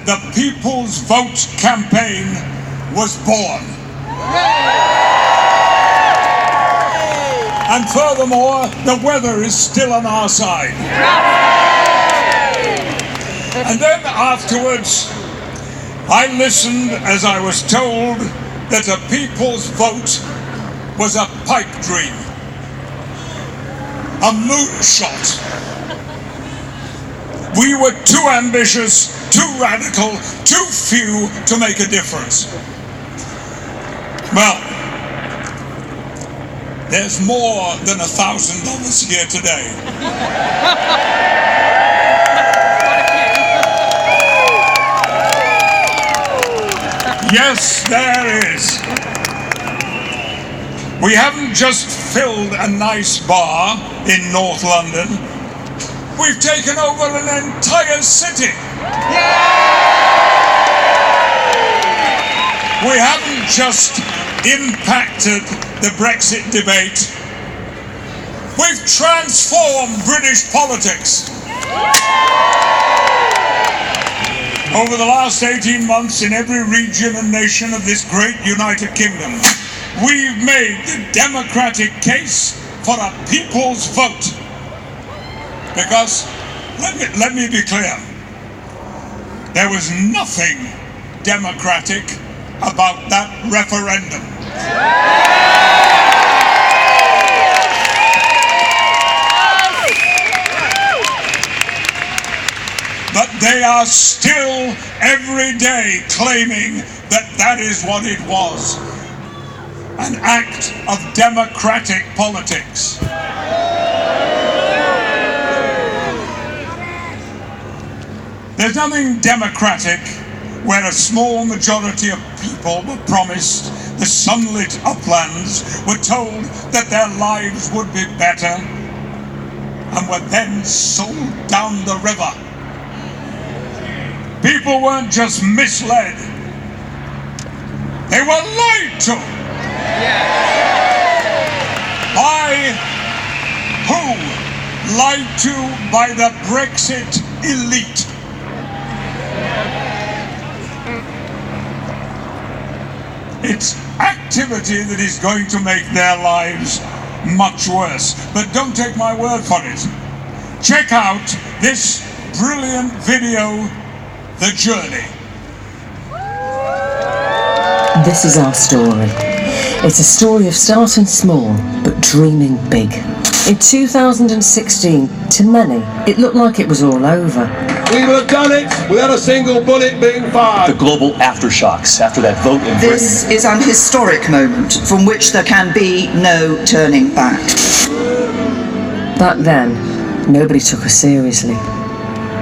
the People's Vote campaign was born. And furthermore, the weather is still on our side. And then afterwards, I listened as I was told that a people's vote was a pipe dream, a moonshot. We were too ambitious, too radical, too few to make a difference. Well, there's more than 1,000 of us here today. Yes, there is. We haven't just filled a nice bar in North London. We've taken over an entire city. We haven't just impacted the Brexit debate. We've transformed British politics. Over the last 18 months, in every region and nation of this great United Kingdom, we've made the democratic case for a people's vote. Because, let me be clear, there was nothing democratic about that referendum. But they are still every day claiming that that is what it was. An act of democratic politics. There's nothing democratic where a small majority of people were promised the sunlit uplands, were told that their lives would be better, and were then sold down the river. People weren't just misled, they were lied to. By who? Lied to by the Brexit elite. It's activity that is going to make their lives much worse. But don't take my word for it. Check out this brilliant video, The Journey. This is our story. It's a story of starting small, but dreaming big. In 2016, to many, it looked like it was all over. We would have done it without a single bullet being fired. The global aftershocks after that vote in Britain. This is an historic moment from which there can be no turning back. Back then, nobody took us seriously.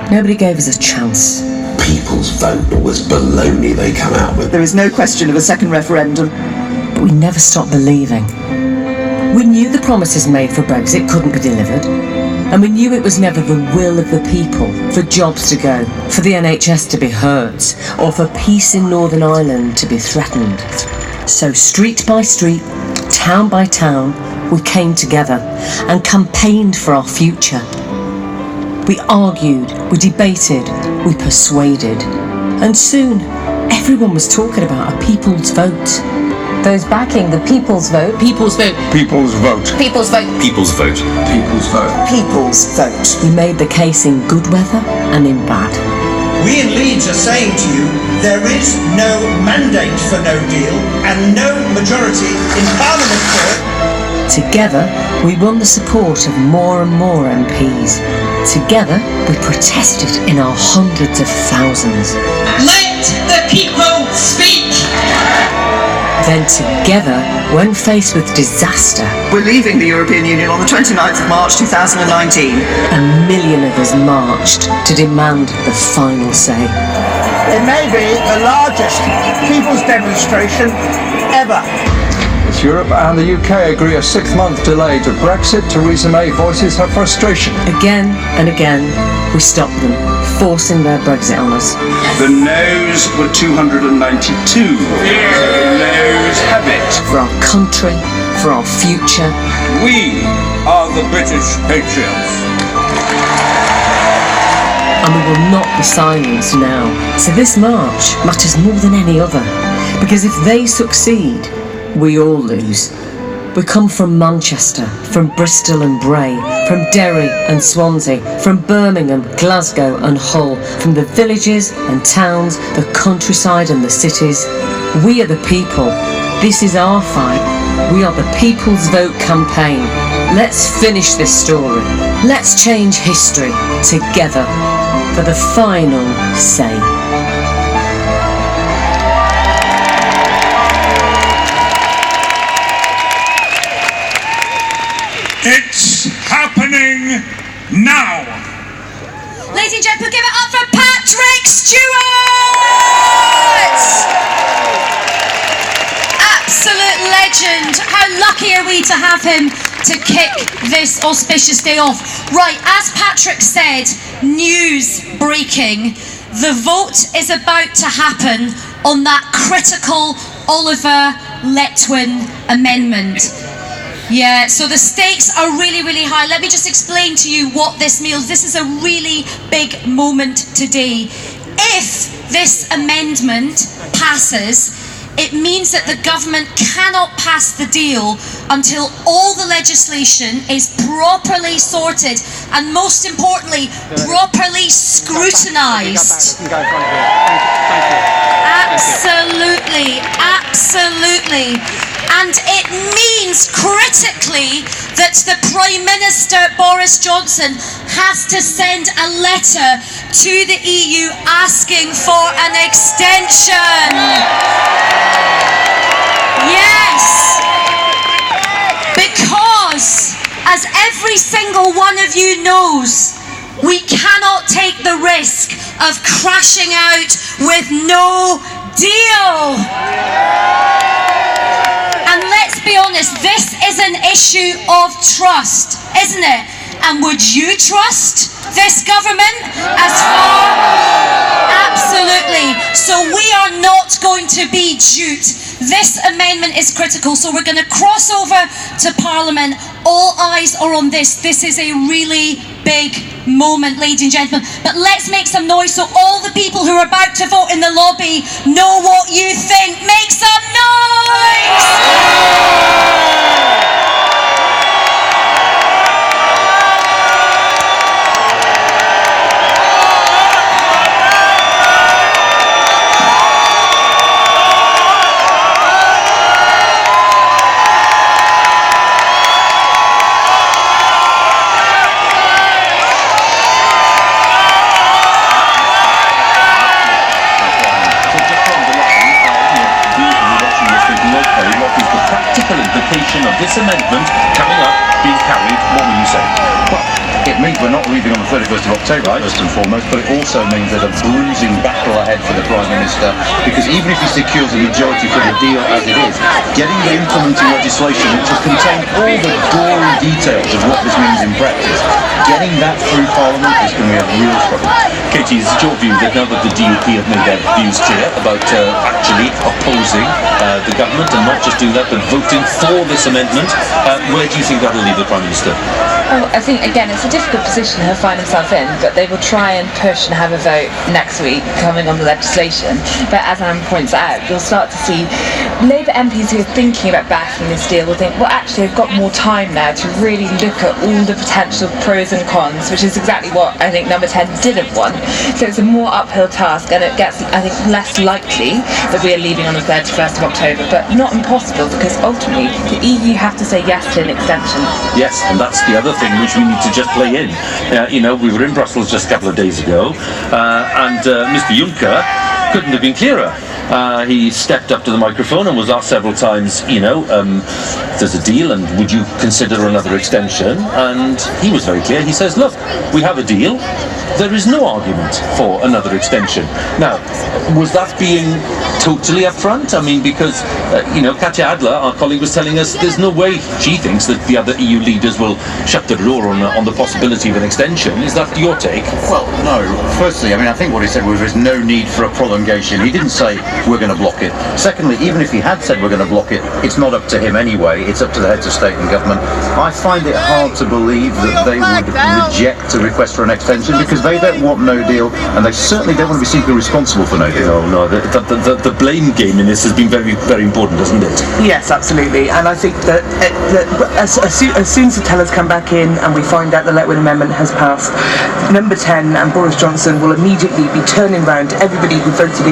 Nobody gave us a chance. People's vote was baloney they come out with. There is no question of a second referendum. But we never stopped believing. We knew the promises made for Brexit couldn't be delivered. And we knew it was never the will of the people for jobs to go, for the NHS to be hurt, or for peace in Northern Ireland to be threatened. So street by street, town by town, we came together and campaigned for our future. We argued, we debated, we persuaded. And soon, everyone was talking about a people's vote. Those backing the people's vote. People's vote. People's vote. People's vote. People's vote. People's vote. People's vote. We made the case in good weather and in bad. We in Leeds are saying to you, there is no mandate for no deal and no majority in Parliament for it. Together, we won the support of more and more MPs. Together, we protested in our hundreds of thousands. Let the people speak! Then together, when faced with disaster, We're leaving the European Union on the 29th of March 2019. a million of us marched to demand the final say. It may be the largest people's demonstration ever. As Europe and the UK agree a 6-month delay to Brexit, Theresa May voices her frustration. Again and again, we stopped them, forcing their Brexit on us. The no's were 292. The no's have it. For our country, for our future. We are the British patriots. and we will not be silenced now. So this march matters more than any other, because if they succeed, we all lose. We come from Manchester, from Bristol and Bray, from Derry and Swansea, from Birmingham, Glasgow and Hull, from the villages and towns, the countryside and the cities. We are the people. This is our fight. We are the People's Vote campaign. Let's finish this story. Let's change history together for the final say. It's happening now. Ladies and gentlemen, give it up for Patrick Stewart! Absolute legend. How lucky are we to have him to kick this auspicious day off. Right, as Patrick said, news breaking. The vote is about to happen on that critical Oliver Letwin amendment. Yeah, so the stakes are really, really high. Let me just explain to you what this means. This is a really big moment today. If this amendment passes, it means that the government cannot pass the deal until all the legislation is properly sorted and, most importantly, properly scrutinised. Absolutely, absolutely. And it means critically that the Prime Minister Boris Johnson has to send a letter to the EU asking for an extension. Yes, because as every single one of you knows, we cannot take the risk of crashing out with no deal. And let's be honest, this is an issue of trust, isn't it? And would you trust this government as far? Absolutely. So we are not going to be duped. This amendment is critical, so we're going to cross over to Parliament. All eyes are on this. This is a really big moment, ladies and gentlemen. But let's make some noise so all the people who are about to vote in the lobby know what you think. Make some noise! Of this amendment coming up, being carried, what will you say? Well, it means we're not leaving on the 31st of October, first and foremost, but it also means there's a bruising battle ahead for the Prime Minister, because even if he secures a majority for the deal as it is, getting the implementing legislation, which will contain all the gory details of what this means in practice, getting that through Parliament is going to be a real struggle. Katie, is it your view that now that the DUP have made their views clear about actually opposing the government, and not just doing that, but voting for this amendment, where do you think that will leave the Prime Minister? Oh, I think, again, it's a difficult position he'll find himself in, but they will try and push and have a vote next week coming on the legislation. But as Anne points out, you'll start to see Labour MPs who are thinking about backing this deal will think, well, actually, I've got more time now to really look at all the potential pros and cons, which is exactly what I think Number 10 didn't want. So it's a more uphill task, and it gets, I think, less likely that we are leaving on the 31st of October, but not impossible, because ultimately the EU have to say yes to an extension. Yes, and that's the other thing which we need to just play in. You know, we were in Brussels just a couple of days ago, and Mr. Juncker couldn't have been clearer. He stepped up to the microphone and was asked several times, you know, there's a deal and would you consider another extension? And he was very clear. He says, look, we have a deal. There is no argument for another extension. Now, was that being totally upfront? I mean, because, you know, Katja Adler, our colleague, was telling us there's no way she thinks that the other EU leaders will shut the door on the possibility of an extension. Is that your take? Well, no. Firstly, I mean, I think what he said was there's no need for a prolongation. He didn't say we're going to block it. Secondly, even if he had said we're going to block it, it's not up to him anyway, it's up to the heads of state and government. I find it hard to believe that they would reject a request for an extension, because they don't want no deal, and they certainly don't want to be seen to be responsible for no deal. No, the blame game in this has been very, very important, hasn't it? Yes, absolutely. And I think that as soon as the tellers come back in and we find out the Letwin Amendment has passed, Number 10 and Boris Johnson will immediately be turning round to everybody who voted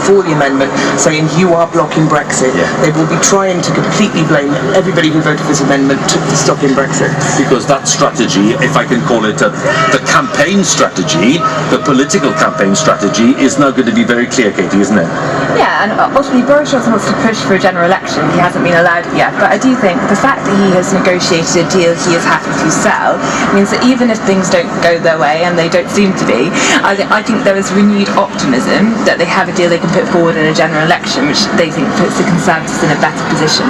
for the amendment, saying you are blocking Brexit. Yeah. They will be trying to completely blame everybody who voted for this amendment for stopping Brexit. Because that strategy, if I can call it the campaign strategy, the political campaign strategy, is now going to be very clear, Katie, isn't it? Yeah, and ultimately Boris Johnson wants to push for a general election. He hasn't been allowed it yet, but I do think the fact that he has negotiated a deal he is happy to sell means that even if things don't go their way, and they don't seem to be, I think there is renewed optimism that they have a deal they can put forward in a general election, which they think puts the Conservatives in a better position.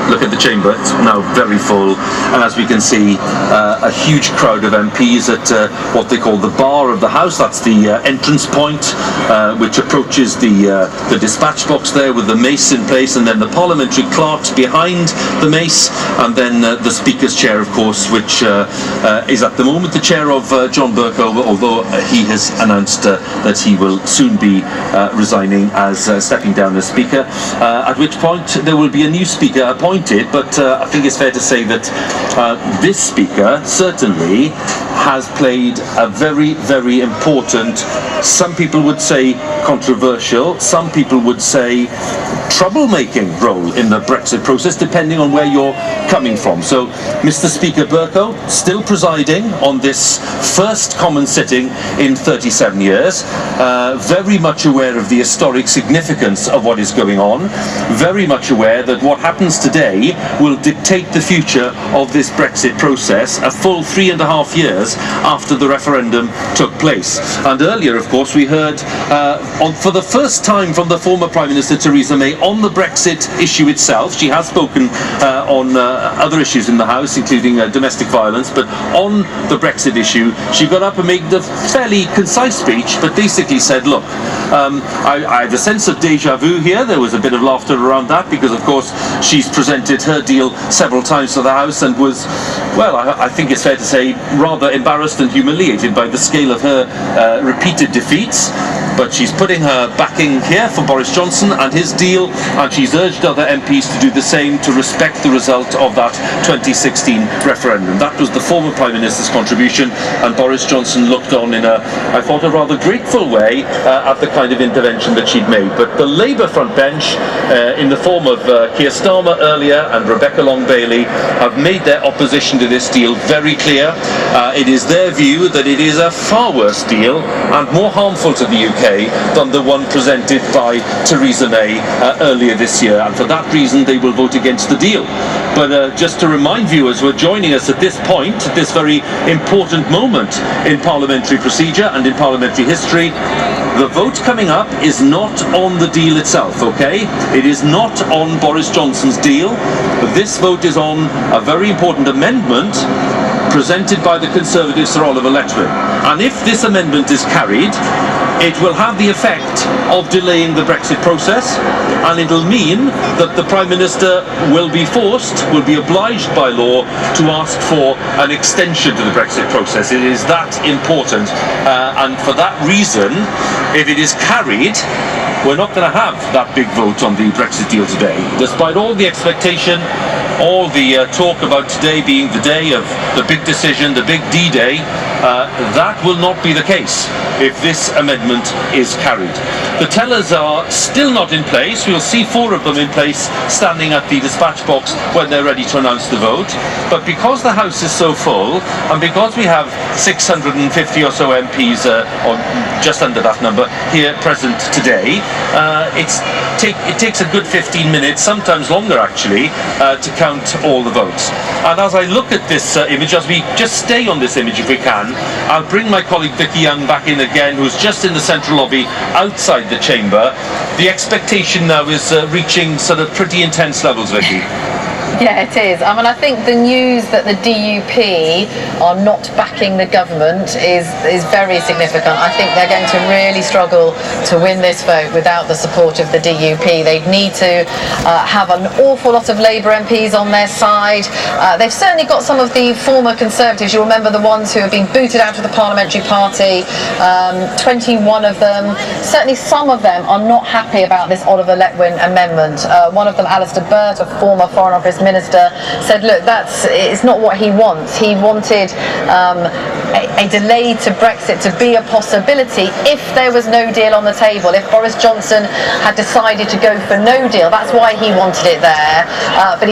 Look at the chamber, it's now very full, and as we can see, a huge crowd of MPs at what they call the bar of the House. That's the entrance point, which approaches the dispatch box there with the mace in place, and then the parliamentary clerks behind the mace, and then the Speaker's chair, of course, which is at the moment the chair of John Bercow, although he has announced that he will soon be resigning as stepping down as Speaker, at which point there will be a new Speaker appointed. But I think it's fair to say that this Speaker certainly has played a very, very important, some people would say controversial, some people would say troublemaking role in the Brexit process, depending on where you're coming from. So Mr. Speaker Bercow still presiding on this first common sitting in 37 years, very much aware of the historic significance of what is going on, very much aware that what happens today will dictate the future of this Brexit process a full 3.5 years after the referendum took place. And earlier, of course, we heard for the first time from the former Prime Minister Theresa May on the Brexit issue itself. She has spoken on other issues in the House, including domestic violence, but on the Brexit issue, she got up and made a fairly concise speech, but basically said, look, I have a sense of deja vu here. There was a bit of laughter around that because, of course, she's presented her deal several times to the House and was, well, I think it's fair to say, rather embarrassed and humiliated by the scale of her repeated defeats. But she's putting her backing here for Boris Johnson and his deal, and she's urged other MPs to do the same, to respect the result of that 2016 referendum. That was the former Prime Minister's contribution, and Boris Johnson looked on in a, I thought, a rather grateful way at the kind of intervention that she'd made. But the Labour front bench, in the form of Keir Starmer earlier and Rebecca Long-Bailey, have made their opposition to this deal very clear. It is their view that it is a far worse deal and more harmful to the UK than the one presented by Theresa May earlier this year, and for that reason they will vote against the deal. But just to remind viewers who are joining us at this point, at this very important moment in parliamentary procedure and in parliamentary history, the vote coming up is not on the deal itself, okay? It is not on Boris Johnson's deal. This vote is on a very important amendment presented by the Conservative Sir Oliver Letwin. And if this amendment is carried, it will have the effect of delaying the Brexit process, and it'll mean that the Prime Minister will be obliged by law to ask for an extension to the Brexit process. It is that important, and for that reason, if it is carried, we're not going to have that big vote on the Brexit deal today. Despite all the expectation, all the talk about today being the day of the big decision, the big D-Day, that will not be the case if this amendment is carried. The tellers are still not in place. We'll see 4 of them in place standing at the dispatch box when they're ready to announce the vote. But because the House is so full, and because we have 650 or so MPs, or just under that number, here present today, it takes a good 15 minutes, sometimes longer actually, to count all the votes. And as I look at this image, as we just stay on this image if we can, I'll bring my colleague Vicky Young back in again, who's just in the central lobby outside the chamber. The expectation now is reaching sort of pretty intense levels, Vicky. Yeah, it is. I mean, I think the news that the DUP are not backing the government is very significant. I think they're going to really struggle to win this vote without the support of the DUP. They'd need to have an awful lot of Labour MPs on their side. They've certainly got some of the former Conservatives. You'll remember the ones who have been booted out of the Parliamentary Party, 21 of them. Certainly some of them are not happy about this Oliver Letwin amendment. One of them, Alistair Burt, a former Foreign Office Minister, said, look, it's not what he wants. He wanted a delay to Brexit to be a possibility if there was no deal on the table. If Boris Johnson had decided to go for no deal, that's why he wanted it there. But he